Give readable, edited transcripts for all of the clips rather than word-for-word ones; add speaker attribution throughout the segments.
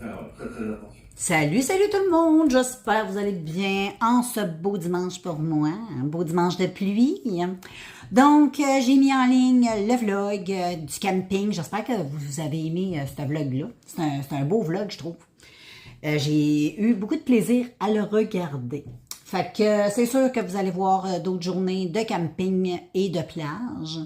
Speaker 1: Alors, très très attention.
Speaker 2: Salut, salut tout le monde! J'espère que vous allez bien en ce beau dimanche pour moi, un beau dimanche de pluie. Donc, j'ai mis en ligne le vlog du camping. J'espère que vous avez aimé ce vlog-là. C'est un beau vlog, je trouve. J'ai eu beaucoup de plaisir à le regarder. Fait que c'est sûr que vous allez voir d'autres journées de camping et de plage.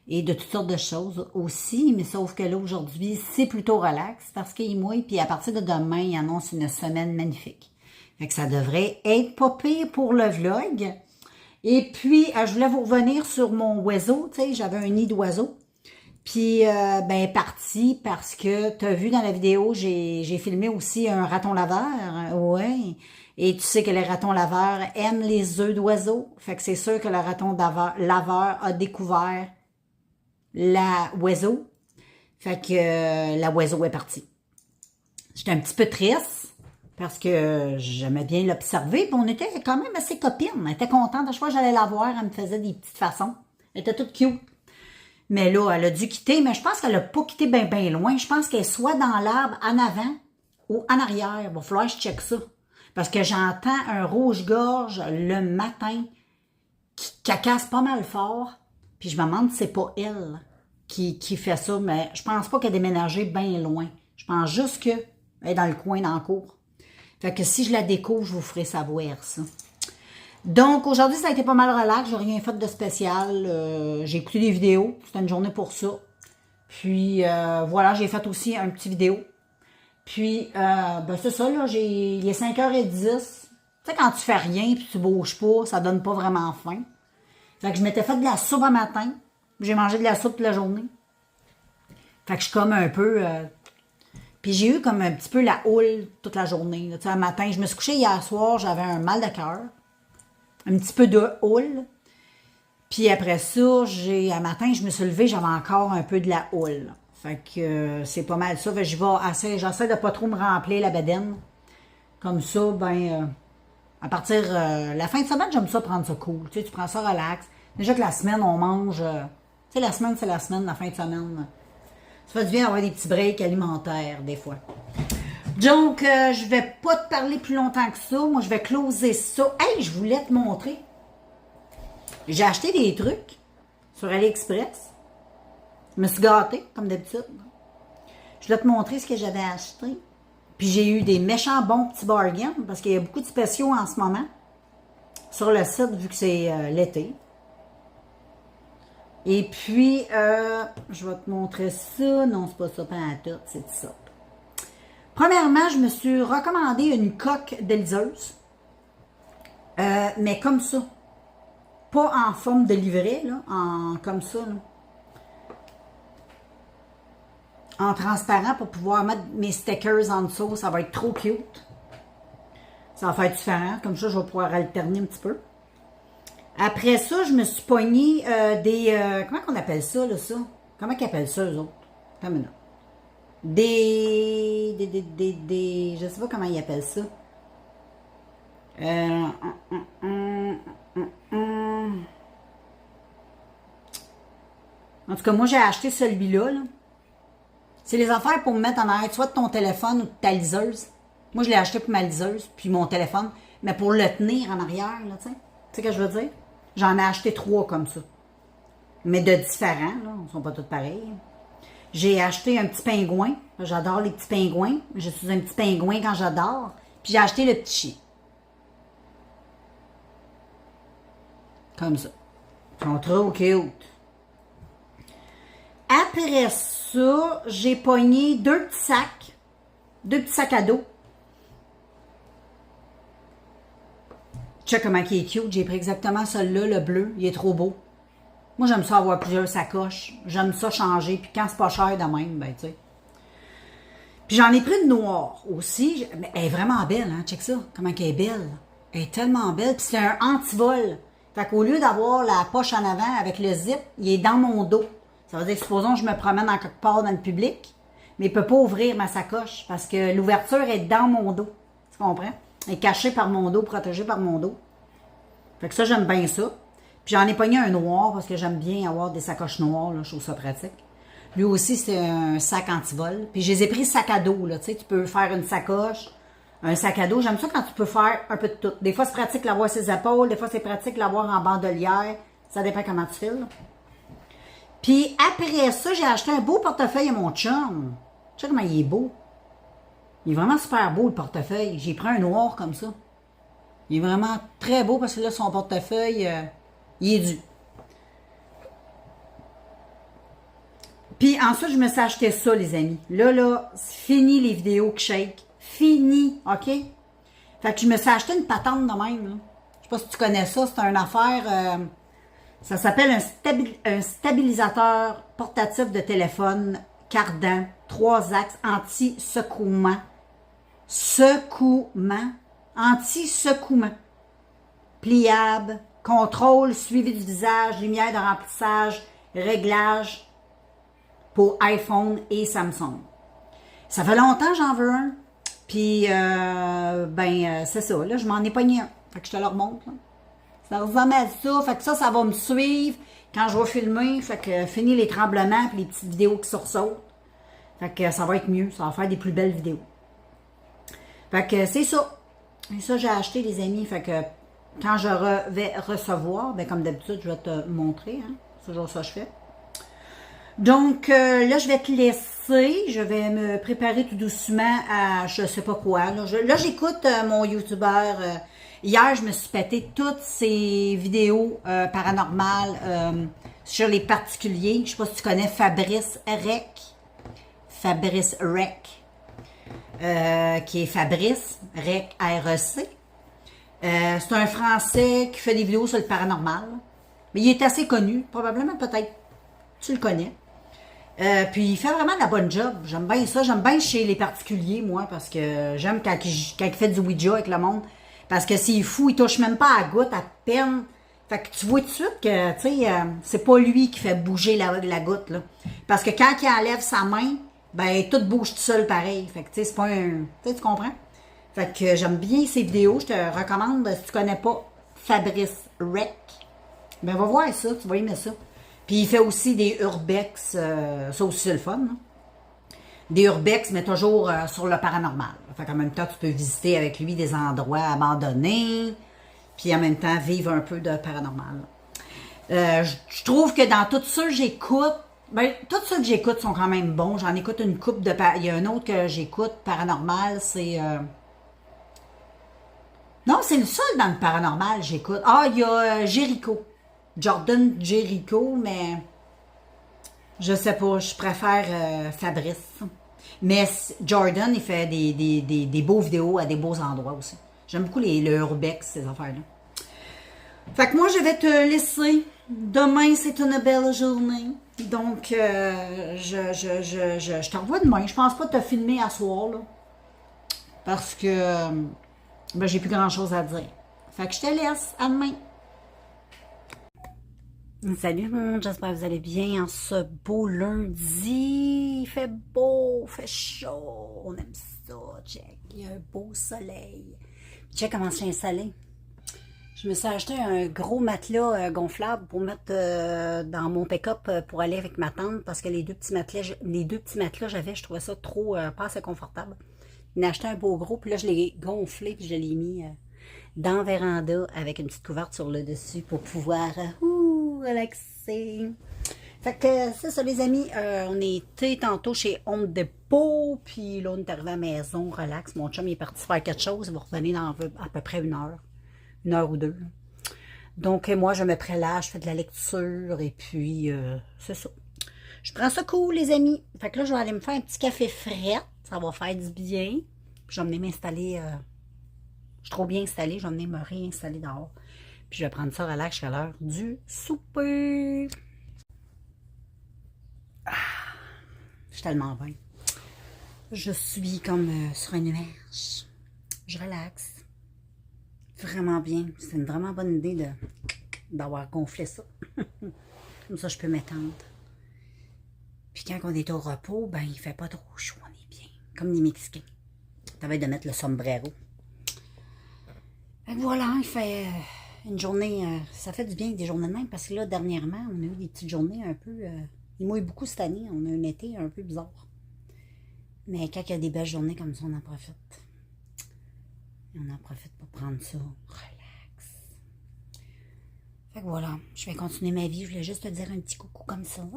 Speaker 2: Et de toutes sortes de choses aussi, mais sauf que là, aujourd'hui, c'est plutôt relax parce qu'il mouille, puis à partir de demain, il annonce une semaine magnifique. Fait que ça devrait être pas pire pour le vlog. Et puis, je voulais vous revenir sur mon oiseau, tu sais, j'avais un nid d'oiseau. Puis, ben, parti parce que tu as vu dans la vidéo, j'ai filmé aussi un raton laveur, ouais. Et tu sais que les ratons laveurs aiment les œufs d'oiseaux. Fait que c'est sûr que le raton laveur a découvert l'oiseau. Fait que l'oiseau est parti. J'étais un petit peu triste parce que j'aimais bien l'observer. Puis on était quand même assez copines. Elle était contente. À chaque fois que j'allais la voir, elle me faisait des petites façons. Elle était toute cute. Mais là, elle a dû quitter. Mais je pense qu'elle n'a pas quitté bien loin. Je pense qu'elle est soit dans l'arbre en avant ou en arrière. Il va falloir que je check ça. Parce que j'entends un rouge-gorge le matin qui cacasse pas mal fort. Puis je me demande si c'est pas elle qui fait ça, mais je pense pas qu'elle a déménagé bien loin. Je pense juste qu'elle est dans le coin, dans la cour. Fait que si je la découvre, je vous ferai savoir ça. Donc, aujourd'hui, ça a été pas mal relax. J'ai rien fait de spécial. J'ai écouté des vidéos. C'était une journée pour ça. Puis, voilà, j'ai fait aussi un petit vidéo. Puis, ben c'est ça, là, il est 5h10. Tu sais, quand tu fais rien puis tu bouges pas, ça donne pas vraiment faim. Fait que je m'étais fait de la soupe un matin. J'ai mangé de la soupe toute la journée. Fait que je suis comme un peu... Puis j'ai eu comme un petit peu la houle toute la journée. Tu sais, un matin, je me suis couchée hier soir, j'avais un mal de cœur. Un petit peu de houle. Puis après ça, un matin, je me suis levée, j'avais encore un peu de la houle. Fait que c'est pas mal ça. Fait que j'essaie de pas trop me remplir la bedaine. Comme ça, ben... à partir la fin de semaine, j'aime ça prendre ça cool. Tu sais, tu prends ça relax. Déjà que la semaine, on mange... tu sais, la semaine, c'est la semaine, la fin de semaine. Ça fait du bien d'avoir des petits breaks alimentaires, des fois. Donc, je vais pas te parler plus longtemps que ça. Moi, je vais closer ça. Hey, je voulais te montrer. J'ai acheté des trucs sur AliExpress. Je me suis gâtée, comme d'habitude. Je voulais te montrer ce que j'avais acheté. Puis j'ai eu des méchants bons petits bargains parce qu'il y a beaucoup de spéciaux en ce moment sur le site vu que c'est l'été. Et puis, je vais te montrer ça. Non, c'est pas ça, pas à tout, c'est ça. Premièrement, je me suis recommandé une coque déliseuse. Mais comme ça. Pas en forme de livret, là, comme ça, là. En transparent pour pouvoir mettre mes stickers en dessous. Ça va être trop cute. Ça va faire différent. Comme ça, je vais pouvoir alterner un petit peu. Après ça, je me suis pogné des... comment qu'on appelle ça, là, ça? Comment qu'ils appellent ça, eux autres? Attends une minute. Je sais pas comment ils appellent ça. En tout cas, moi, j'ai acheté celui-là, là. C'est les affaires pour me mettre en arrière, soit de ton téléphone ou de ta liseuse. Moi, je l'ai acheté pour ma liseuse, puis mon téléphone. Mais pour le tenir en arrière, là, tu sais. Tu sais ce que je veux dire? J'en ai acheté 3 comme ça. Mais de différents, là. Ils sont pas tous pareils. J'ai acheté un petit pingouin. J'adore les petits pingouins. Je suis un petit pingouin quand j'adore. Puis j'ai acheté le petit chien. Comme ça. Ils sont trop cute. Après ça, j'ai pogné 2 petits sacs. 2 petits sacs à dos. Check comment il est cute. J'ai pris exactement celui-là, le bleu. Il est trop beau. Moi, j'aime ça avoir plusieurs sacoches. J'aime ça changer. Puis quand c'est pas cher de même, ben, tu sais. Puis j'en ai pris de noir aussi. Mais elle est vraiment belle, hein. Check ça. Comment elle est belle. Elle est tellement belle. Puis c'est un anti-vol. Fait qu'au lieu d'avoir la poche en avant avec le zip, il est dans mon dos. Ça veut dire que supposons que je me promène en quelque part dans le public, mais il ne peut pas ouvrir ma sacoche parce que l'ouverture est dans mon dos. Tu comprends? Elle est cachée par mon dos, protégée par mon dos. Fait que ça, j'aime bien ça. Puis j'en ai pogné un noir parce que j'aime bien avoir des sacoches noires, là, je trouve ça pratique. Lui aussi, c'est un sac anti-vol. Puis je les ai pris sac à dos, là. Tu sais, tu peux faire une sacoche, un sac à dos. J'aime ça quand tu peux faire un peu de tout. Des fois, c'est pratique l'avoir sur ses épaules. Des fois, c'est pratique l'avoir en bandolière. Ça dépend comment tu files. Puis après ça, j'ai acheté un beau portefeuille à mon chum. Tu sais comment il est beau. Il est vraiment super beau, le portefeuille. J'ai pris un noir comme ça. Il est vraiment très beau parce que là, son portefeuille, il est dû. Puis ensuite, je me suis acheté ça, les amis. Là, c'est fini les vidéos que shake. Fini, OK? Fait que je me suis acheté une patente de même. Là. Je sais pas si tu connais ça. C'est une affaire... ça s'appelle un stabilisateur portatif de téléphone cardan, 3 axes, anti-secouement. Anti-secouement. Pliable, contrôle, suivi du visage, lumière de remplissage, réglage pour iPhone et Samsung. Ça fait longtemps que j'en veux un. Puis, c'est ça. Là, je m'en ai pogné un. Fait que je te le remonte. Là. Ça ressemble à ça. Fait que ça va me suivre quand je vais filmer. Fait que fini les tremblements puis les petites vidéos qui sursautent. Fait que ça va être mieux. Ça va faire des plus belles vidéos. Fait que c'est ça. Et ça, j'ai acheté, les amis. Fait que quand je vais recevoir, ben comme d'habitude, je vais te montrer. Hein. C'est toujours ça que je fais. Donc, là, je vais te laisser. Je vais me préparer tout doucement à je sais pas quoi. Là, j'écoute mon YouTuber. Hier, je me suis pété toutes ces vidéos paranormales sur les particuliers. Je sais pas si tu connais Fabrice Rec. Fabrice Rec. Qui est Fabrice Rec, R-E-C. C'est un Français qui fait des vidéos sur le paranormal. Mais il est assez connu. Probablement, peut-être, tu le connais. Puis il fait vraiment la bonne job. J'aime bien ça. J'aime bien chez les particuliers, moi, parce que j'aime quand il fait du Ouija avec le monde. Parce que c'est fou, il touche même pas à la goutte, à peine. Fait que tu vois tout de suite que, tu sais, c'est pas lui qui fait bouger la goutte, là. Parce que quand il enlève sa main, ben, tout bouge tout seul pareil. Fait que, tu sais, c'est pas un... Tu sais, tu comprends? Fait que j'aime bien ces vidéos. Je te recommande, si tu connais pas Fabrice Rec, ben, va voir ça, tu vas aimer ça. Puis il fait aussi des urbex, ça aussi c'est le fun. Hein? Des urbex, mais toujours sur le paranormal. Fait qu'en même temps, tu peux visiter avec lui des endroits abandonnés, puis en même temps vivre un peu de paranormal. Je trouve que dans tout ça, j'écoute, ben, tout ça que j'écoute sont quand même bons. J'en écoute une coupe de... Il y a un autre que j'écoute, paranormal, c'est... Non, c'est le seul dans le paranormal, j'écoute. Ah, il y a Jericho. Jordan Jericho, mais je sais pas, je préfère Fabrice. Mais Jordan, il fait des beaux vidéos à des beaux endroits aussi. J'aime beaucoup le urbex, ces affaires-là. Fait que moi, je vais te laisser. Demain, c'est une belle journée. Donc, je te revois demain. Je pense pas te filmer à soir, là. Parce que, ben, j'ai plus grand-chose à dire. Fait que je te laisse. À demain. Salut tout le monde, j'espère que vous allez bien en ce beau lundi. Il fait beau, il fait chaud, on aime ça, check. Il y a un beau soleil. Check comment je suis installée. Je me suis acheté un gros matelas gonflable pour mettre dans mon pick-up pour aller avec ma tante parce que les deux petits matelas j'avais, je trouvais ça trop pas assez confortable. J'ai acheté un beau gros, puis là je l'ai gonflé puis je l'ai mis dans la véranda avec une petite couverture sur le dessus pour pouvoir relaxer. Fait que c'est ça les amis, on était tantôt chez Home Depot, puis là on est arrivé à la maison, relax. Mon chum il est parti faire quelque chose, il va revenir dans à peu près une heure ou deux. Donc moi je me prélâche, je fais de la lecture et puis c'est ça. Je prends ça cool les amis. Fait que là je vais aller me faire un petit café frais, ça va faire du bien. Puis je vais venir m'installer, je suis trop bien installée, je vais venir me réinstaller dehors. Puis je vais prendre ça relax jusqu'à l'heure du souper. Ah, je suis tellement bien. Je suis comme sur un nuage. Je relaxe. Vraiment bien. C'est une vraiment bonne idée d'avoir gonflé ça. Comme ça, je peux m'étendre. Puis quand on est au repos, ben il fait pas trop chaud, on est bien. Comme les Mexicains. Ça va être de mettre le sombrero. Et voilà, il fait une journée, ça fait du bien des journées de même, parce que là, dernièrement, on a eu des petites journées un peu Il mouille beaucoup cette année. On a un été un peu bizarre. Mais quand il y a des belles journées comme ça, on en profite. Et on en profite pour prendre ça. Relax. Fait que voilà, je vais continuer ma vie. Je voulais juste te dire un petit coucou comme ça.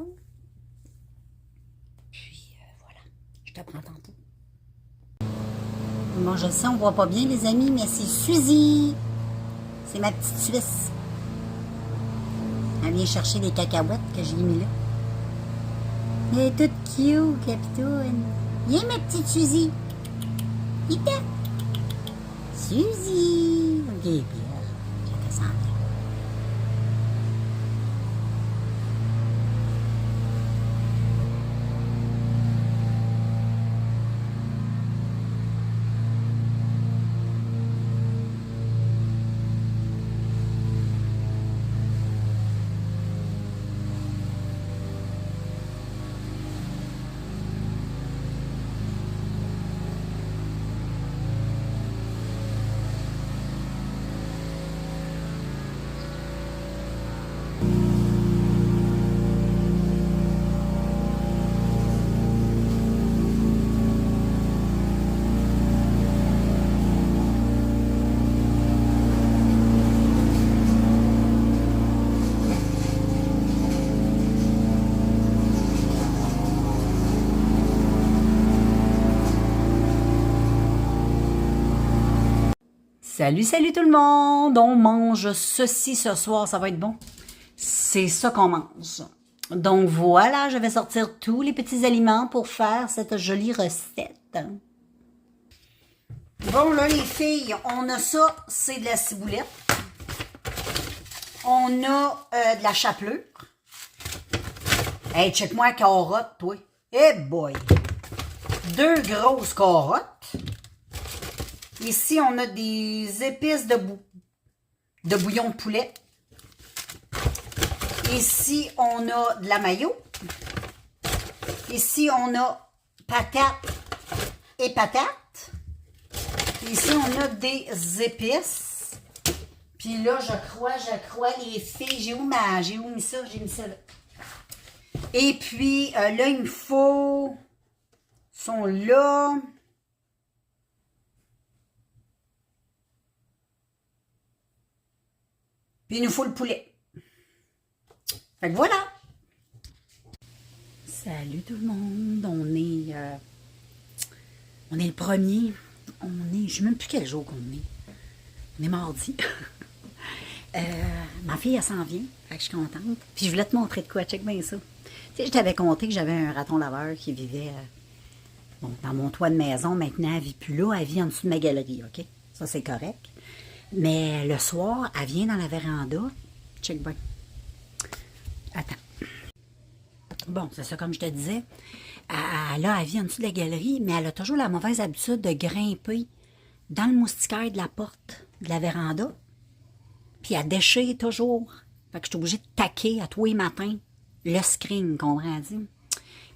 Speaker 2: Puis voilà, je te prends tantôt. Bon, je le sais, on voit pas bien les amis, mais c'est Suzy. C'est ma petite Suisse. Elle vient chercher les cacahuètes que j'ai mis là. Elle est toute cute, la pitoune. Viens, ma petite Suzy. Vite. Suzy. Ok, puis je vais descendre. Salut, salut tout le monde! On mange ceci ce soir, ça va être bon. C'est ça qu'on mange. Donc voilà, je vais sortir tous les petits aliments pour faire cette jolie recette. Bon là les filles, on a ça, c'est de la ciboulette. On a de la chapelure. Hey, check-moi la carotte, toi. Eh boy! 2 grosses carottes. Ici, on a des épices de bouillon de poulet. Ici, on a de la mayo. Ici, on a patates et patates. Ici, on a des épices. Puis là, je crois, les filles, j'ai où mis ça? J'ai mis ça là. Et puis, là, il me faut... sont là... Puis il nous faut le poulet. Fait que voilà. Salut tout le monde. On est le premier. Je ne sais même plus quel jour qu'on est. On est mardi. Ma fille, elle s'en vient. Fait que je suis contente. Puis je voulais te montrer de quoi. Check bien ça. Tu sais, je t'avais conté que j'avais un raton laveur qui vivait dans mon toit de maison. Maintenant, elle ne vit plus là. Elle vit en dessous de ma galerie. OK? Ça, c'est correct. Mais le soir, elle vient dans la véranda. Check bien. Attends. Bon, c'est ça comme je te disais. Elle vit en dessous de la galerie, mais elle a toujours la mauvaise habitude de grimper dans le moustiquaire de la porte de la véranda. Puis elle déchire toujours. Fait que je suis obligée de taquer à tous les matins le screen, comprends-tu?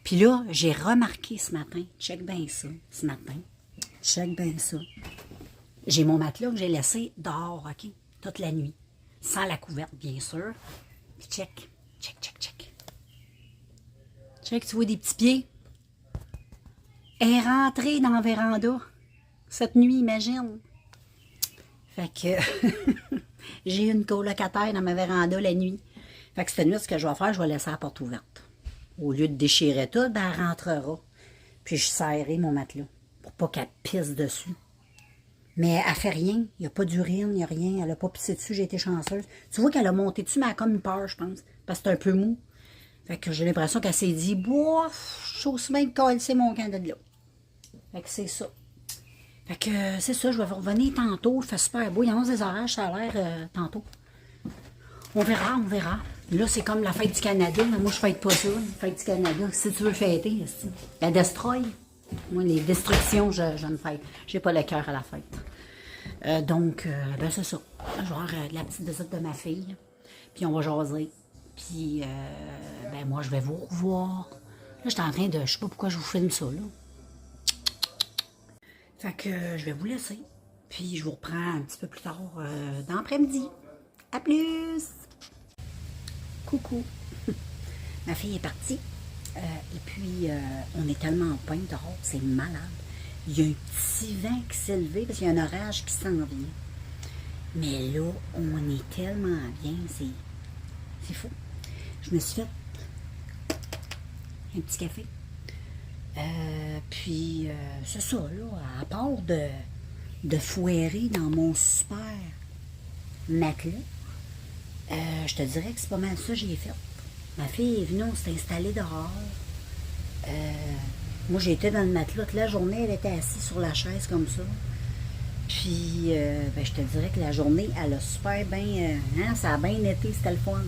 Speaker 2: Puis là, j'ai remarqué ce matin, check bien ça, ce matin. Check bien ça. J'ai mon matelas que j'ai laissé dehors, OK? Toute la nuit. Sans la couverte, bien sûr. Puis check. Check, tu vois des petits pieds? Elle est rentrée dans la véranda. Cette nuit, imagine. Fait que j'ai une colocataire dans ma véranda la nuit. Fait que cette nuit, ce que je vais faire, je vais laisser la porte ouverte. Au lieu de déchirer tout, ben, elle rentrera. Puis je serrerai mon matelas pour pas qu'elle pisse dessus. Mais elle fait rien. Il n'y a pas d'urine, il n'y a rien. Elle n'a pas pissé dessus, j'ai été chanceuse. Tu vois qu'elle a monté dessus, mais elle a comme eu peur, je pense. Parce que c'est un peu mou. Fait que j'ai l'impression qu'elle s'est dit, bof, je suis aussi bien coller mon camp de là. Fait que c'est ça. Fait que c'est ça, je vais revenir tantôt. Il fait super beau. Il y a des orages, ça a l'air tantôt. On verra. Là, c'est comme la fête du Canada. Mais moi, je fête pas ça, la fête du Canada. Si tu veux fêter, la destroy. Moi, les destructions, je ne fête. J'ai pas le cœur à la fête. Donc, ben c'est ça. Je vais avoir de la petite visite de ma fille. Puis on va jaser. Puis, ben moi, je vais vous revoir. Là, j'étais en train de... Je sais pas pourquoi je vous filme ça, là. Fait que je vais vous laisser. Puis, je vous reprends un petit peu plus tard dans l'après-midi. À plus! Coucou! Ma fille est partie. Et puis, on est tellement en peint dehors, c'est malade. Il y a un petit vent qui s'est levé parce qu'il y a un orage qui s'en vient. Mais là, on est tellement bien, c'est fou. Je me suis fait un petit café. Puis, c'est ça, là, à part de foirer dans mon super matelas, je te dirais que c'est pas mal ça que j'ai fait. Ma fille est venue, on s'est installé dehors. Moi, j'étais dans le matelas toute la journée, elle était assise sur la chaise comme ça. Puis, je te dirais que la journée, elle a super bien, ça a bien été, c'était le fun.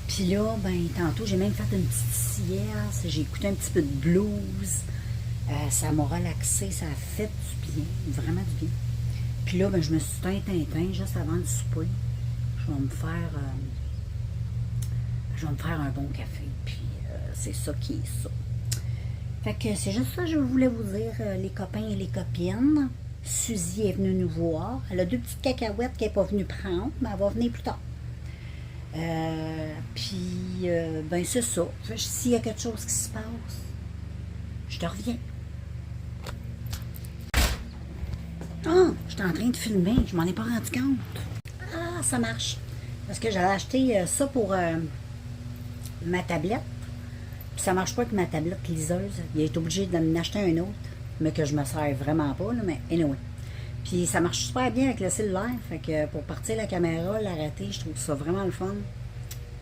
Speaker 2: Puis là, tantôt, j'ai même fait une petite sieste, j'ai écouté un petit peu de blues. Ça m'a relaxé, ça a fait du bien, vraiment du bien. Puis là, je me suis teint juste avant le souper. Je vais me faire un bon café, puis c'est ça qui est ça. Fait que c'est juste ça que je voulais vous dire, les copains et les copines. Suzy est venue nous voir. Elle a 2 petites cacahuètes qu'elle n'est pas venue prendre, mais elle va venir plus tard. Puis, c'est ça. S'il y a quelque chose qui se passe, je te reviens. Ah, j'étais en train de filmer, je m'en ai pas rendu compte. Ah, ça marche. Parce que j'avais acheté ça pour ma tablette. Puis ça marche pas avec ma tablette liseuse. Il est obligé de m'en acheter un autre, mais que je me sers vraiment pas, là, mais anyway. Puis ça marche super bien avec le cellulaire. Fait que pour partir la caméra, l'arrêter, je trouve ça vraiment le fun.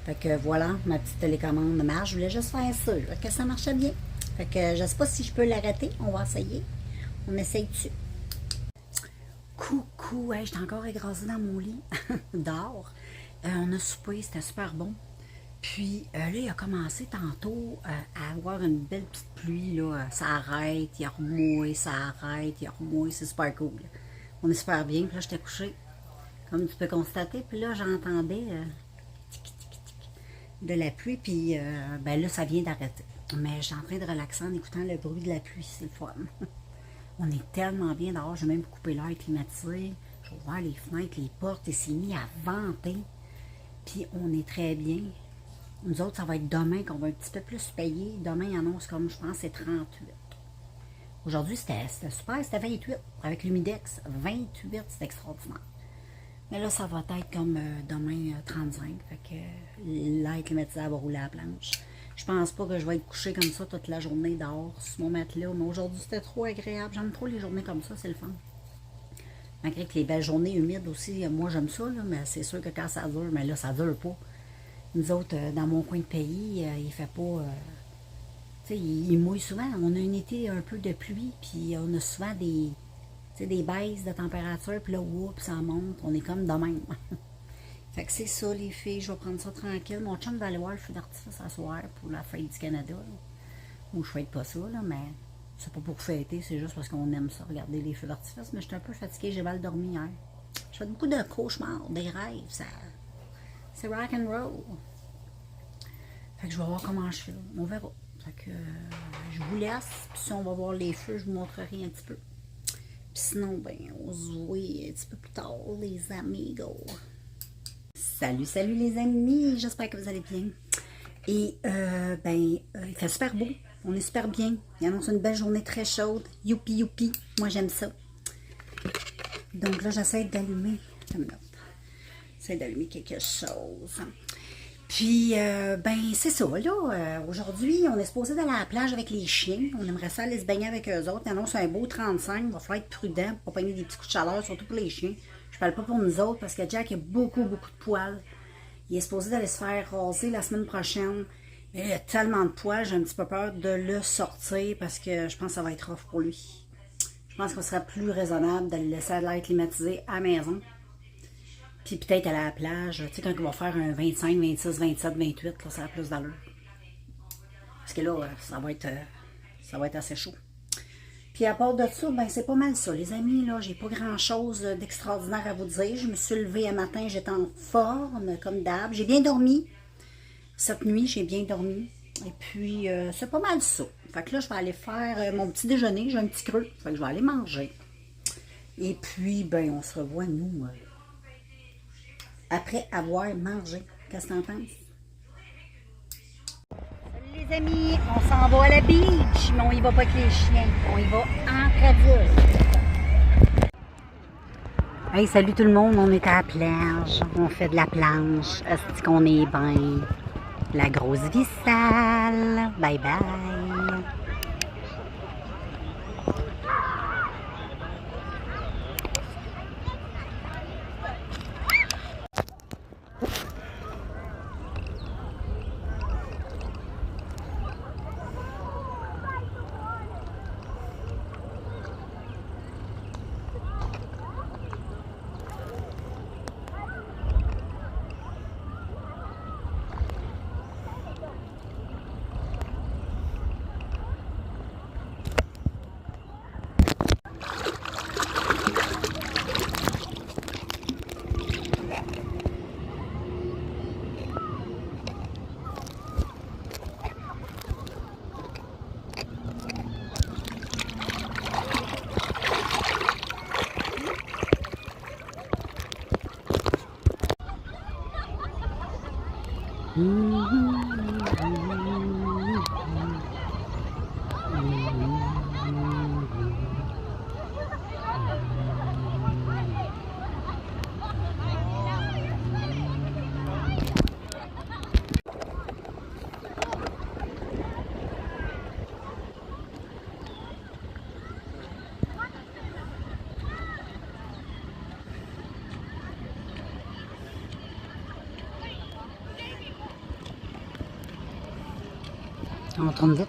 Speaker 2: Fait que voilà, ma petite télécommande marche. Je voulais juste faire ça, que ça marchait bien. Fait que je sais pas si je peux l'arrêter. On va essayer. On essaye dessus. Coucou, hey, j'étais encore écrasée dans mon lit, dehors. On a soupé, c'était super bon. Puis là, il a commencé tantôt à avoir une belle petite pluie, là. Ça arrête, il remouille, ça arrête, il remouille, c'est super cool. On est super bien, puis là, j'étais couchée, comme tu peux constater, puis là, j'entendais de la pluie, puis là, ça vient d'arrêter. Mais j'étais en train de relaxer en écoutant le bruit de la pluie, c'est le fun. On est tellement bien dehors, j'ai même coupé l'air climatisé, j'ai ouvert les fenêtres, les portes, et c'est mis à venter. Puis on est très bien. Nous autres, ça va être demain qu'on va un petit peu plus payer. Demain, il annonce comme, je pense, c'est 38. Aujourd'hui, c'était super, c'était 28. Avec l'humidex, 28, c'est extraordinaire. Mais là, ça va être comme demain, 35. Fait que l'air climatisé va rouler à la planche. Je pense pas que je vais être couchée comme ça toute la journée dehors sur mon matelas. Mais aujourd'hui, c'était trop agréable. J'aime trop les journées comme ça, c'est le fun. Malgré que les belles journées humides aussi, moi j'aime ça, là, mais c'est sûr que quand ça dure, mais là, ça dure pas. Nous autres, dans mon coin de pays, il fait pas... tu sais, il mouille souvent. On a un été un peu de pluie, puis on a souvent des baisses de température, puis là, oups, ça monte. On est comme de même. Fait que c'est ça, les filles. Je vais prendre ça tranquille. Mon chum va aller voir le feu d'artifice à soir pour la fête du Canada. Là. Ou je fête pas ça, là, mais c'est pas pour fêter, c'est juste parce qu'on aime ça, regarder les feux d'artifice. Mais j'étais un peu fatiguée, j'ai mal dormi hier. Je fais beaucoup de cauchemars, des rêves, ça... C'est rock and roll. Fait que je vais voir comment je fais. On verra. Fait que je vous laisse. Puis si on va voir les feux, je vous montrerai un petit peu. Puis sinon, on se voit un petit peu plus tard, les amigos. Salut, salut les amis. J'espère que vous allez bien. Et il fait super beau. On est super bien. Il annonce une belle journée très chaude. Youpi, youpi. Moi, j'aime ça. Donc là, j'essaie d'allumer. J'essaie d'allumer quelque chose. Puis, c'est ça, là. Aujourd'hui, on est supposé d'aller à la plage avec les chiens. On aimerait ça aller se baigner avec eux autres. Ils annoncent un beau 35. Il va falloir être prudent pour pas pogner des petits coups de chaleur, surtout pour les chiens. Je parle pas pour nous autres parce que Jack a beaucoup, beaucoup de poils. Il est supposé d'aller se faire raser la semaine prochaine. Mais il a tellement de poils, j'ai un petit peu peur de le sortir parce que je pense que ça va être rough pour lui. Je pense qu'on serait plus raisonnable de le laisser à l'air climatisé à la maison. Puis peut-être aller à la plage, tu sais, quand il va faire un 25, 26, 27, 28, là, ça a plus d'allure. Parce que là, ça va être assez chaud. Puis à part de ça, c'est pas mal ça. Les amis, là, j'ai pas grand-chose d'extraordinaire à vous dire. Je me suis levée un matin, j'étais en forme, comme d'hab. J'ai bien dormi. Cette nuit, j'ai bien dormi. Et puis, c'est pas mal ça. Fait que là, je vais aller faire mon petit déjeuner. J'ai un petit creux. Fait que je vais aller manger. Et puis, on se revoit, nous, après avoir mangé. Qu'est-ce que t'en penses? Salut Les amis, on s'en va à la beach, mais on y va pas avec les chiens. On y va entre adultes. Hey, salut tout le monde, on est à la plage. On fait de la planche. Est-ce qu'on est bien? La grosse vie sale. Bye bye. On tourne vite.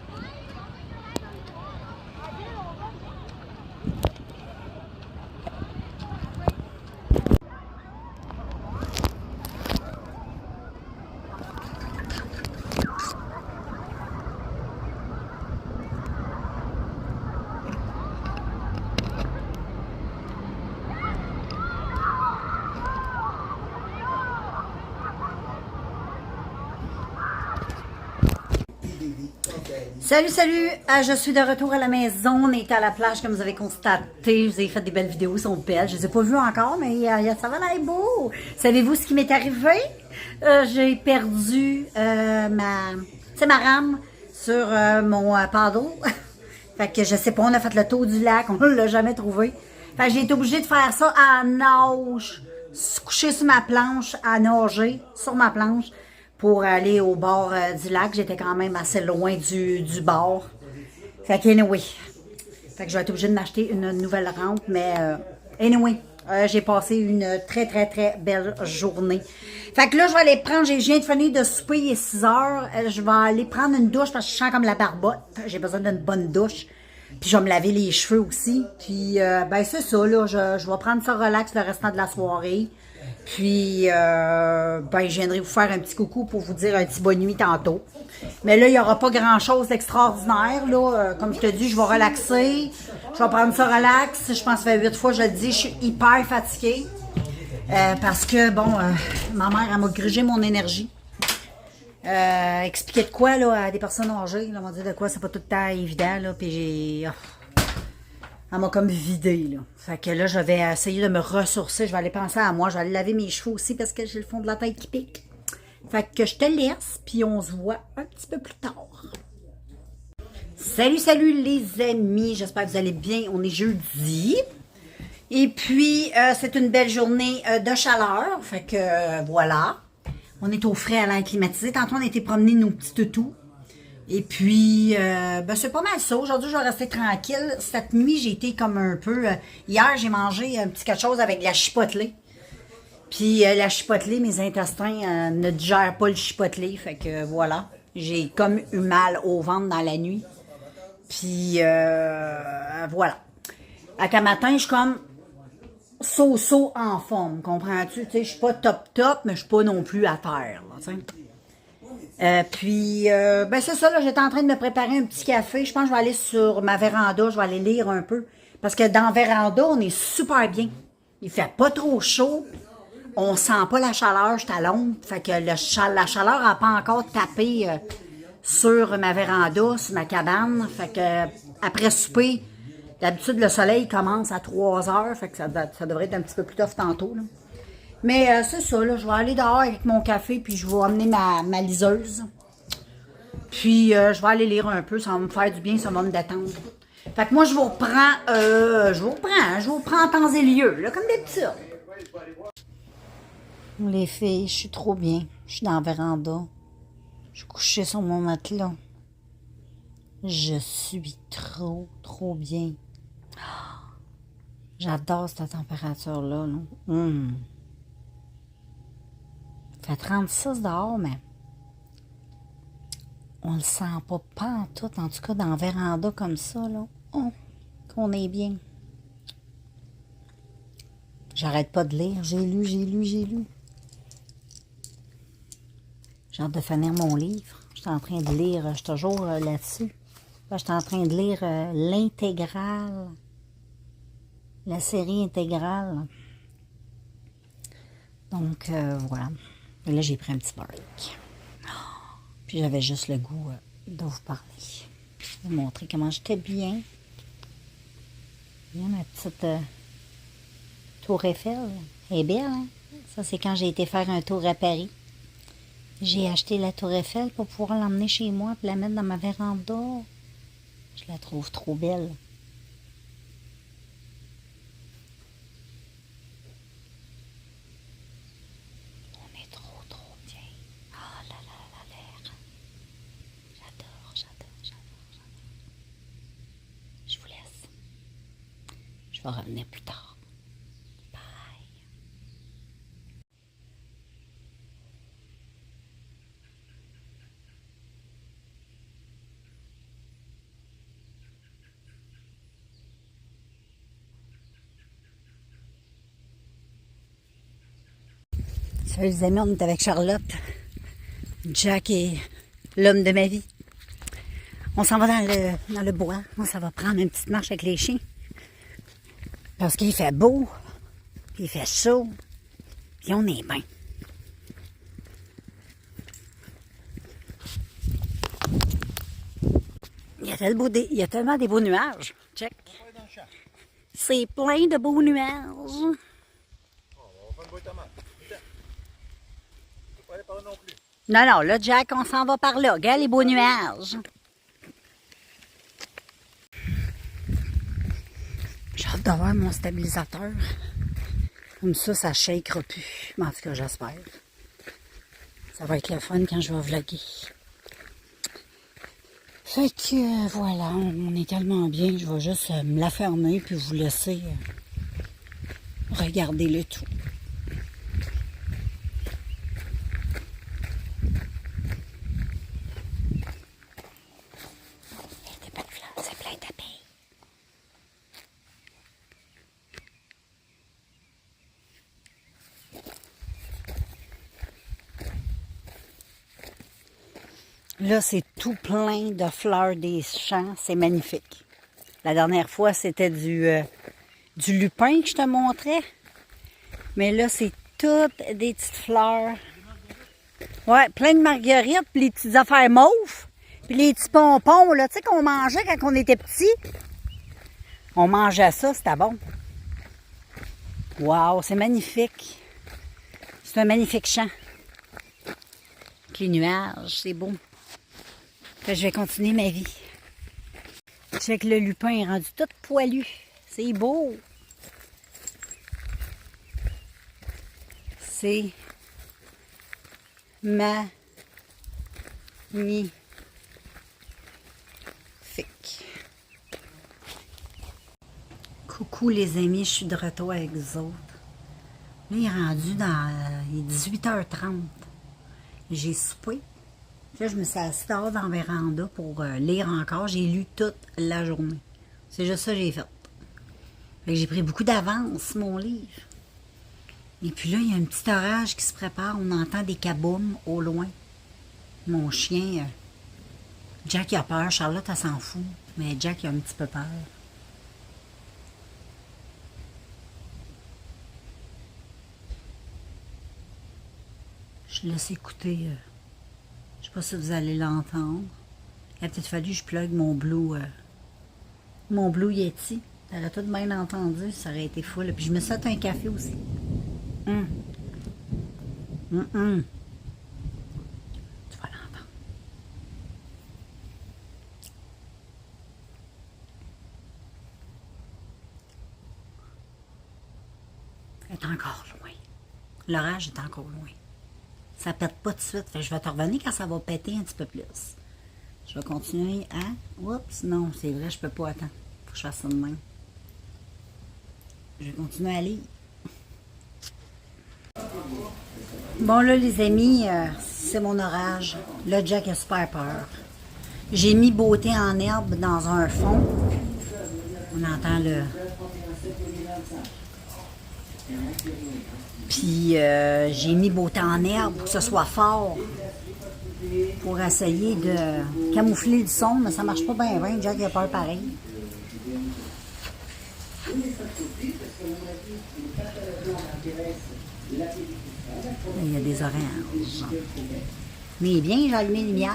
Speaker 2: Salut, salut! Je suis de retour à la maison. On est à la plage, comme vous avez constaté. Vous avez fait des belles vidéos, elles sont belles. Je les ai pas vues encore, mais ça va l'air beau. Savez-vous ce qui m'est arrivé? J'ai perdu ma rame sur mon paddle. Fait que je sais pas, on a fait le tour du lac, on l'a jamais trouvé. Fait que j'ai été obligée de faire ça à nage, se coucher sur ma planche, à nager sur ma planche. Pour aller au bord du lac. J'étais quand même assez loin du bord. Fait que anyway. Fait que je vais être obligée de m'acheter une nouvelle rampe. Mais anyway, j'ai passé une très, très, très belle journée. Fait que là, je vais aller prendre, je viens de finir de souper, il est 6 heures. Je vais aller prendre une douche parce que je sens comme la barbotte. J'ai besoin d'une bonne douche. Puis je vais me laver les cheveux aussi. Puis ben c'est ça, là. Je vais prendre ça relax le restant de la soirée. Puis, ben, je viendrai vous faire un petit coucou pour vous dire un petit bonne nuit tantôt. Mais là, il n'y aura pas grand-chose d'extraordinaire, là. Comme je te dis, je vais relaxer. Je vais prendre ça relax. Je pense que ça fait 8 fois que je le dis, je suis hyper fatiguée. Parce que, bon, ma mère, elle m'a grugé mon énergie. Expliquer de quoi, là, à des personnes âgées. Elle m'a dit de quoi, c'est pas tout le temps évident, là. Puis j'ai... Elle m'a comme vidé, là. Fait que là, je vais essayer de me ressourcer. Je vais aller penser à moi. Je vais aller laver mes cheveux aussi parce que j'ai le fond de la tête qui pique. Fait que je te laisse, puis on se voit un petit peu plus tard. Salut, salut les amis. J'espère que vous allez bien. On est jeudi. Et puis, c'est une belle journée de chaleur. Fait que, voilà. On est au frais à l'air climatisé. Tantôt, on a été promener nos petits toutous. Et puis, ben c'est pas mal ça. Aujourd'hui, je vais rester tranquille. Cette nuit, j'ai été comme un peu... hier, j'ai mangé un petit quelque chose avec de la chipotelée. Puis, la chipotelée, mes intestins ne digèrent pas le chipotelé. Fait que, voilà. J'ai comme eu mal au ventre dans la nuit. Puis, voilà. À qu'à matin, je suis comme so-so en forme. Comprends-tu? Tu sais, je suis pas top, mais je suis pas non plus à terre, là, tu sais. Puis, ben c'est ça, là, j'étais en train de me préparer un petit café. Je pense que je vais aller sur ma véranda, je vais aller lire un peu. Parce que dans la véranda, on est super bien. Il fait pas trop chaud. On sent pas la chaleur, je suis à l'ombre. Fait que la chaleur n'a pas encore tapé sur ma véranda, sur ma cabane. Fait que après souper, d'habitude, le soleil commence à 3 heures. Fait que ça devrait être un petit peu plus tough tantôt, là. Mais c'est ça, là, je vais aller dehors avec mon café, puis je vais amener ma liseuse. Puis, je vais aller lire un peu. Ça va me faire du bien, ça va me détendre. Fait que moi, je vous reprends en temps et lieu, là, comme d'habitude. Les filles, je suis trop bien. Je suis dans la véranda. Je suis couchée sur mon matelas. Je suis trop bien. J'adore cette température-là. Là. Il fait 36 dehors, mais on le sent pas pantoute. En tout cas, dans la véranda comme ça, là. Oh, qu'on est bien. J'arrête pas de lire. J'ai lu. J'ai hâte de finir mon livre. Je suis en train de lire, je suis toujours là-dessus. Là, je suis en train de lire l'intégrale. La série intégrale. Donc, voilà. Et là, j'ai pris un petit break. Puis j'avais juste le goût de vous parler. Je vais vous montrer comment j'étais bien. Bien, ma petite tour Eiffel. Elle est belle, hein? Ça, c'est quand j'ai été faire un tour à Paris. J'ai acheté la tour Eiffel pour pouvoir l'emmener chez moi et la mettre dans ma véranda. Je la trouve trop belle. On est trop bien. Ah là là, l'air. J'adore. Je vous laisse. Je vais revenir plus tard. Salut les amis, on est avec Charlotte. Jack est l'homme de ma vie. On s'en va dans le bois. On s'en va prendre une petite marche avec les chiens. Parce qu'il fait beau, puis il fait chaud, puis on est bien. Il y a tellement des beaux nuages. Check. C'est plein de beaux nuages. Non, là, Jack, on s'en va par là. Regarde les beaux nuages. J'ai hâte d'avoir mon stabilisateur. Comme ça ne shakera plus. Mais en tout cas, j'espère. Ça va être le fun quand je vais vlogger. Fait que, voilà, on est tellement bien. Je vais juste me la fermer puis vous laisser regarder le tout. Là, c'est tout plein de fleurs des champs. C'est magnifique. La dernière fois, c'était du lupin que je te montrais. Mais là, c'est toutes des petites fleurs. Ouais, plein de marguerites, puis les petites affaires mauves. Puis les petits pompons, là, tu sais, qu'on mangeait quand on était petits. On mangeait ça, c'était bon. Wow, c'est magnifique. C'est un magnifique champ. Avec les nuages, c'est beau. Fait que je vais continuer ma vie. Je sais que le lupin est rendu tout poilu. C'est beau. C'est magnifique. Coucou les amis, je suis de retour avec vous autres. Là, il est rendu il est 18h30. J'ai soupé. Là, je me suis assise dehors dans la véranda pour lire encore. J'ai lu toute la journée. C'est juste ça que j'ai fait. Fait que j'ai pris beaucoup d'avance, mon livre. Et puis là, il y a un petit orage qui se prépare. On entend des kaboums au loin. Mon chien, Jack, il a peur. Charlotte, elle s'en fout. Mais Jack, il a un petit peu peur. Je laisse écouter. Je sais pas si vous allez l'entendre. Il a peut-être fallu que je plug mon Blue Yeti. T'aurais tout bien entendu, ça aurait été fou. Puis je me suis fait un café aussi. Tu vas l'entendre. est encore loin. L'orage est encore loin. Ça pète pas tout de suite. Fait que je vais te revenir quand ça va péter un petit peu plus. Je vais continuer à... Oups, non, c'est vrai, je peux pas attendre. Faut que je fasse ça de même. Je vais continuer à aller. Bon là, les amis, c'est mon orage. Là, Jack a super peur. J'ai mis beauté en herbe dans un fond. On entend le... Puis j'ai mis beauté en herbe pour que ce soit fort. Pour essayer de camoufler le son, mais ça marche pas bien, bien. Jack a peur pareil. Il y a des oranges. Mais bien, j'ai allumé les lumières.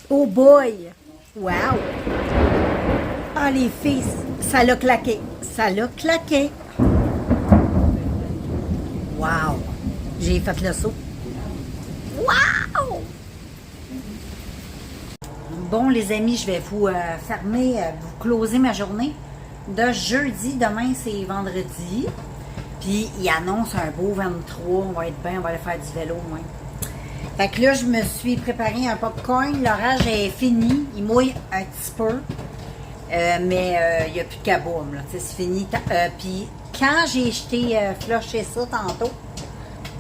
Speaker 2: Oh boy! Wow! Ah, les filles, ça l'a claqué. Ça l'a claqué. Wow! J'ai fait le saut. Wow! Bon, les amis, je vais vous fermer, vous closer ma journée de jeudi. Demain, c'est vendredi. Puis, il annonce un beau 23. On va être bien, on va aller faire du vélo, moi. Fait que là, je me suis préparé un popcorn. L'orage est fini. Il mouille un petit peu. Mais il n'y a plus de kaboum, là. C'est fini. Puis, quand j'ai jeté, flushé ça tantôt,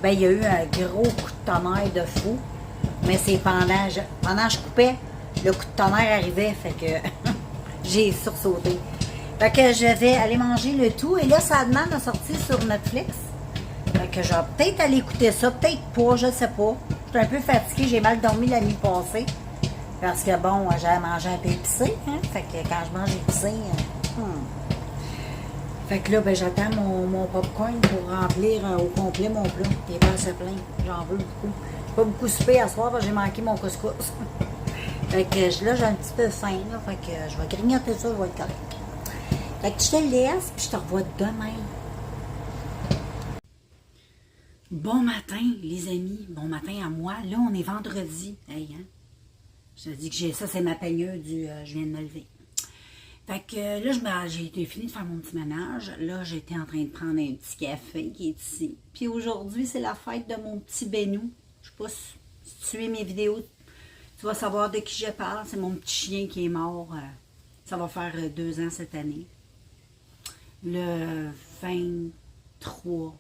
Speaker 2: ben il y a eu un gros coup de tonnerre de fou. Mais c'est pendant que je coupais, le coup de tonnerre arrivait. Fait que j'ai sursauté. Fait que je vais aller manger le tout. Et là, Sadman a sorti sur Netflix. Fait que je vais peut-être aller écouter ça. Peut-être pas, je sais pas. Je suis un peu fatiguée. J'ai mal dormi la nuit passée. Parce que bon, j'avais mangé un peu épicé. Hein? Fait que quand je mange épicé... Fait que là, ben, j'attends mon popcorn pour remplir au complet mon plat. Il est pas assez plein. J'en veux beaucoup. J'ai pas beaucoup soupé à soir parce que j'ai manqué mon couscous. Fait que là, j'ai un petit peu faim. Là, fait que je vais grignoter ça, je vais être correct. Fait que je te laisse, puis je te revois demain. Bon matin, les amis. Bon matin à moi. Là, on est vendredi. Hey, hein? Je te dis que ça, c'est ma peigneuse du je viens de me lever. Fait que là, j'ai été fini de faire mon petit ménage. Là, j'étais en train de prendre un petit café qui est ici. Puis aujourd'hui, c'est la fête de mon petit Benou. Je sais pas si tu suis mes vidéos, tu vas savoir de qui je parle. C'est mon petit chien qui est mort. Ça va faire 2 ans cette année. Le 23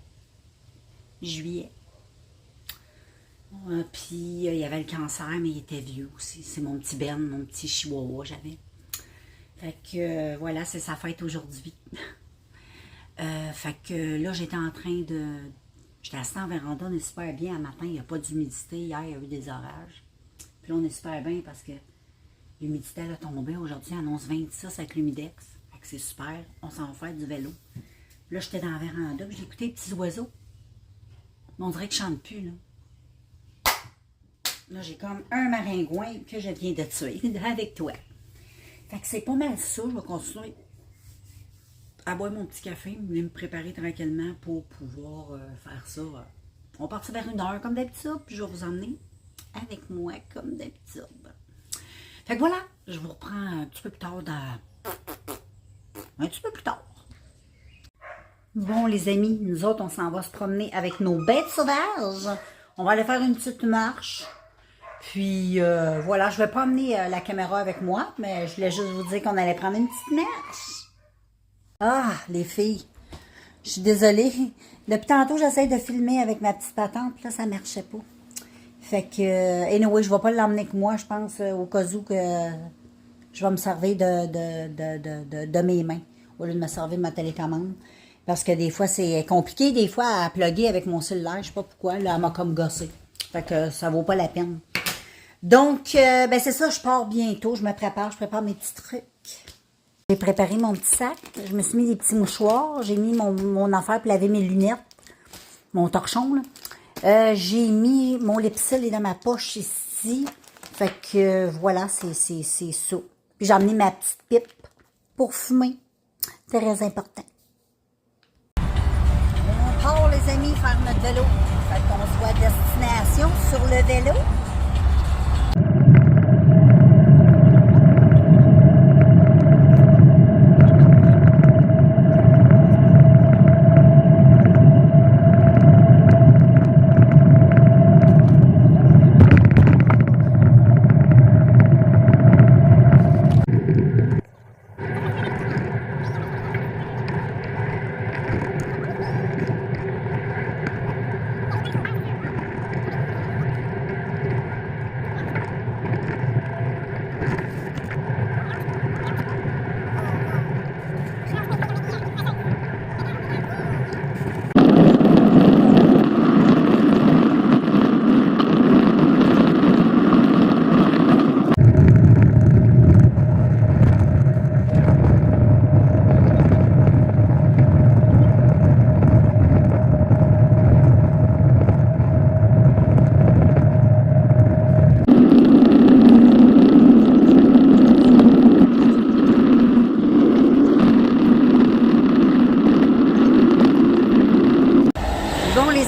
Speaker 2: juillet. Puis il y avait le cancer, mais il était vieux aussi. C'est mon petit Ben, mon petit chihuahua, j'avais. Fait que voilà, c'est sa fête aujourd'hui. Fait que là, j'étais en train de... J'étais assise en véranda, on est super bien. Un matin, il n'y a pas d'humidité. Hier, il y a eu des orages. Puis là, on est super bien parce que l'humidité, elle a tombé. Aujourd'hui, elle annonce 26 avec l'humidex. Fait que c'est super. On s'en va faire du vélo. Là, j'étais dans la véranda, puis j'ai écouté les petits oiseaux. Mais on dirait qu'ils ne chantent plus, là. Là, j'ai comme un maringouin que je viens de tuer avec toi. Fait que c'est pas mal ça. Je vais continuer à boire mon petit café, me préparer tranquillement pour pouvoir faire ça. On va partir vers 1h comme d'habitude, puis je vais vous emmener avec moi comme d'habitude. Fait que voilà, je vous reprends un petit peu plus tard un petit peu plus tard. Bon, les amis, nous autres, on s'en va se promener avec nos bêtes sauvages. On va aller faire une petite marche. Puis, voilà, je ne vais pas emmener la caméra avec moi, mais je voulais juste vous dire qu'on allait prendre une petite marche. Ah, les filles, je suis désolée. Depuis tantôt, j'essaie de filmer avec ma petite patente, là, ça ne marchait pas. Fait que, anyway, je ne vais pas l'emmener avec moi, je pense, au cas où que je vais me servir de mes mains, au lieu de me servir de ma télécommande. Parce que des fois, c'est compliqué, des fois, à plugger avec mon cellulaire, je sais pas pourquoi, là, elle m'a comme gossé. Fait que ça vaut pas la peine. Donc, ben c'est ça, je pars bientôt, je prépare mes petits trucs. J'ai préparé mon petit sac, je me suis mis des petits mouchoirs, j'ai mis mon affaire pour laver mes lunettes, mon torchon, là. J'ai mis mon lipsil est dans ma poche ici, fait que voilà, c'est ça. Puis j'ai emmené ma petite pipe pour fumer, très important. On part les amis faire notre vélo, fait qu'on se voit à destination sur le vélo.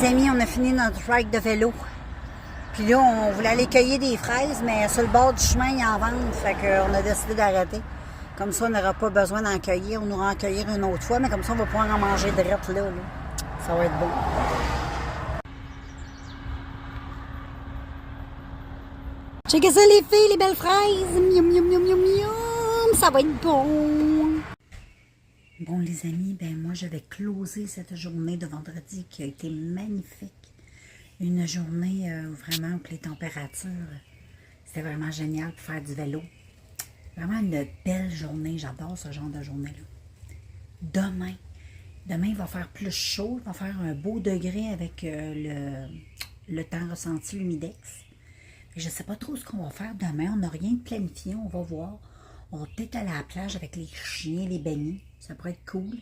Speaker 2: amis, on a fini notre ride de vélo. Puis là, on voulait aller cueillir des fraises, mais sur le bord du chemin, il y en vendent. Fait qu'on a décidé d'arrêter. Comme ça, on n'aura pas besoin d'en cueillir. On aura en cueillir une autre fois, mais comme ça, on va pouvoir en manger direct là. Ça va être bon. Checkez ça, les filles, les belles fraises. Miam, miam, miam, miam, miam. Ça va être bon. Bon, les amis, ben moi, je vais closer cette journée de vendredi qui a été magnifique. Une journée vraiment où les températures, c'était vraiment génial pour faire du vélo. Vraiment une belle journée. J'adore ce genre de journée-là. Demain, il va faire plus chaud. Il va faire un beau degré avec le temps ressenti, l'humidex. Je ne sais pas trop ce qu'on va faire demain. On n'a rien de planifié. On va voir. On va peut-être aller à la plage avec les chiens, les baignets. Ça pourrait être cool.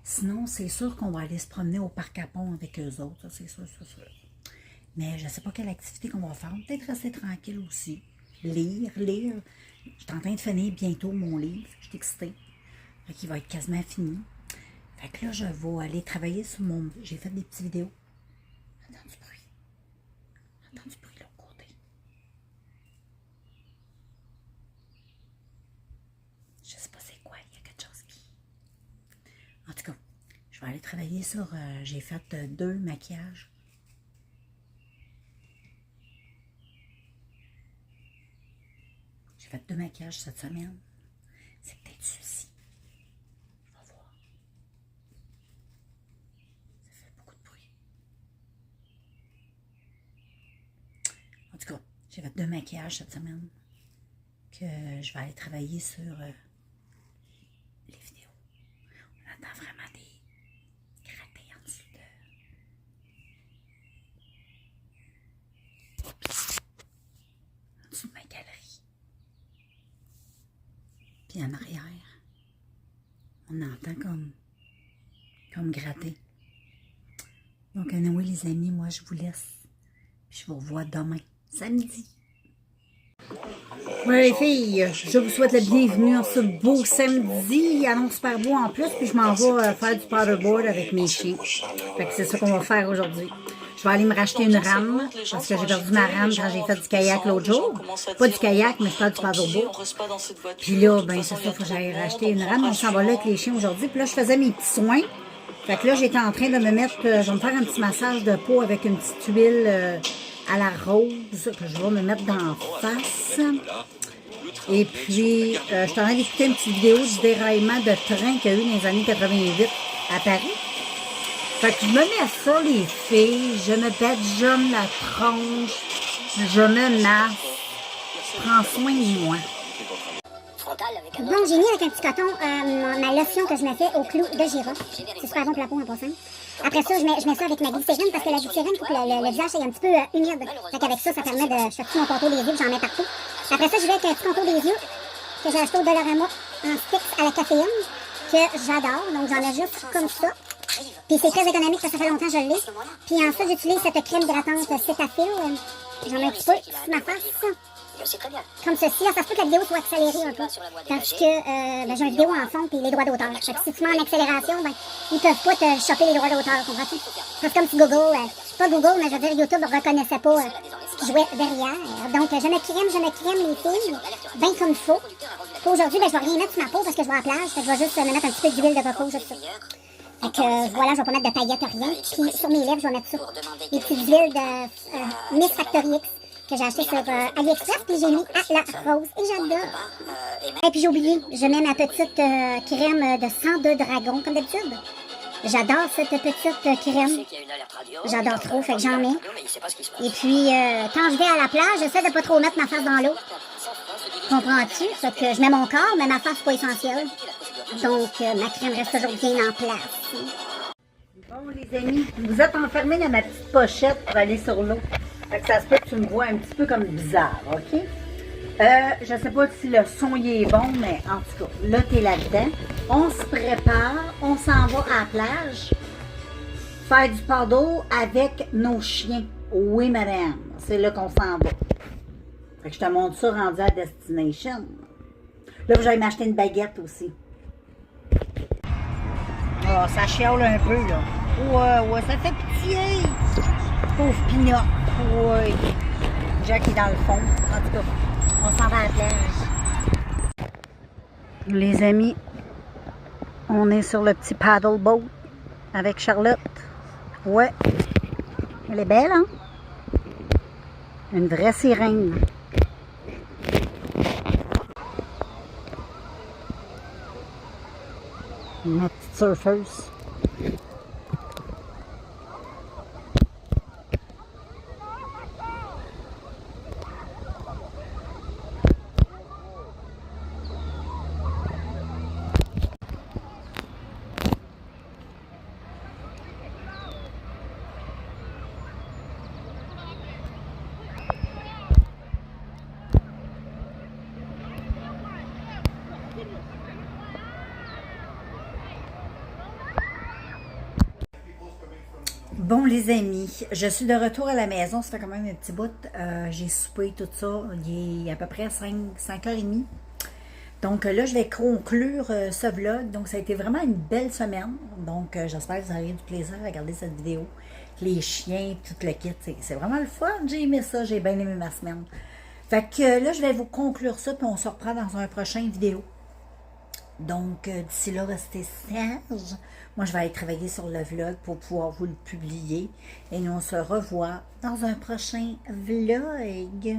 Speaker 2: Sinon, c'est sûr qu'on va aller se promener au parc à Pont avec eux autres. Ça, c'est sûr, c'est sûr. Mais je ne sais pas quelle activité qu'on va faire. Peut-être rester tranquille aussi. Lire. Je suis en train de finir bientôt mon livre. Je suis excitée. Il va être quasiment fini. Fait que là, je vais aller travailler sur mon... J'ai fait des petites vidéos. J'entends du bruit. J'entends du bruit de l'autre côté. Je sais pas c'est quoi. Il y a quelque chose qui... En tout cas, je vais aller travailler sur... j'ai fait 2 maquillages. J'ai fait 2 maquillages cette semaine. C'est peut-être celui-ci. On va voir. Ça fait beaucoup de bruit. En tout cas, j'ai fait 2 maquillages cette semaine que je vais aller travailler sur les vidéos. On entend vraiment des grattés en dessous de ma galerie. Puis en arrière, on entend comme gratter. Donc, anyway, les amis, moi, je vous laisse. Puis je vous revois demain, samedi. Ouais, les filles, je vous souhaite la bienvenue en ce beau samedi. Il annonce super beau en plus, puis je m'en vais faire du paddleboard avec mes chiens. Fait que c'est ça qu'on va faire aujourd'hui. Je vais aller me racheter une rame, parce que j'ai perdu ma rame quand j'ai fait du kayak l'autre jour. Pas du kayak, mais je parle du paddleboard. Puis là, ben c'est ça, il faut que j'aille racheter une rame. On s'en va là avec les chiens aujourd'hui. Puis là, je faisais mes petits soins. Fait que là, j'étais en train de me mettre, je vais me faire un petit massage de peau avec une petite huile à la rose que je vais me mettre dans la face. Et puis, je suis en train d'écouter une petite vidéo du déraillement de train qu'il y a eu dans les années 88 à Paris. Fait que je me mets ça, les filles, je me badigeonne la tronche, je me masse, prends soin de moi.
Speaker 1: Bon, j'ai mis avec un petit coton ma lotion que je me fais au clou de girofle. C'est super bon pour la peau en passant. Après ça, je mets ça avec ma glycérine parce que la glycérine coupe le visage est un petit peu humide. Fait qu'avec ça, ça permet de... Je fais tout mon contour des yeux, j'en mets partout. Après ça, je vais avec un petit contour des yeux que j'ai acheté au Dollarama en sticks à la caféine, que j'adore. Donc, j'en ai juste comme ça. Puis c'est très économique parce que ça fait longtemps que je l'ai. Puis ensuite, j'utilise cette crème hydratante Cetaphil. J'en mets un petit peu sur ma face. Comme ceci. Là, ça se peut que la vidéo soit accélérée un peu. Parce que j'ai une vidéo en fond et les droits d'auteur. Fait que si tu mets en accélération, ben, ils peuvent pas te choper les droits d'auteur. Comprends-tu? C'est comme si Google, pas Google, mais je veux dire YouTube ne reconnaissait pas ce qui jouait derrière. Donc, je me crème les filles, bien comme il faut. Puis aujourd'hui, ben, je vais rien mettre sur ma peau parce que je vais à la plage. Fait que je vais juste me mettre un petit peu d'huile de coco, juste ça. Fait que voilà, je vais pas mettre de paillettes, rien. Puis sur mes lèvres, je vais mettre ça. Des petites huiles de Miss Factory X que j'ai acheté sur AliExpress, puis j'ai mis à la rose. Et j'adore. Et puis j'ai oublié, je mets ma petite crème de sang de dragon, comme d'habitude. J'adore cette petite crème. J'adore trop, fait que j'en mets. Et puis, quand je vais à la plage, j'essaie de pas trop mettre ma face dans l'eau. Comprends-tu? Fait que je mets mon corps, mais ma face, c'est pas essentiel. Donc, ma crème reste toujours bien en place.
Speaker 2: Bon, les amis, vous êtes enfermés dans ma petite pochette pour aller sur l'eau. Fait que ça se peut que tu me vois un petit peu comme bizarre, OK? Je sais pas si le son y est bon, mais en tout cas, là, t'es là-dedans. On se prépare, on s'en va à la plage, faire du paddle avec nos chiens. Oui, madame, c'est là qu'on s'en va. Fait que je te montre ça rendu à destination. Là, j'allais m'acheter une baguette aussi. Oh, ça chiale un peu, là. Ouais, ça fait pitié. Pauvre Pinot. Ouais. Jacques est dans le fond. En tout cas, on s'en va à la plage. Les amis, on est sur le petit paddle boat avec Charlotte. Ouais. Elle est belle, hein? Une vraie sirène. Ma petite surfeuse. Bon, les amis, je suis de retour à la maison. Ça fait quand même un petit bout. J'ai soupé tout ça. Il est à peu près 5h30. Donc là, je vais conclure ce vlog. Donc, ça a été vraiment une belle semaine. Donc, j'espère que vous aurez du plaisir à regarder cette vidéo. Les chiens, tout le kit. C'est vraiment le fun. J'ai aimé ça. J'ai bien aimé ma semaine. Fait que là, je vais vous conclure ça. Puis on se reprend dans un prochain vidéo. Donc, d'ici là, restez sages. Moi, je vais aller travailler sur le vlog pour pouvoir vous le publier. Et nous, on se revoit dans un prochain vlog.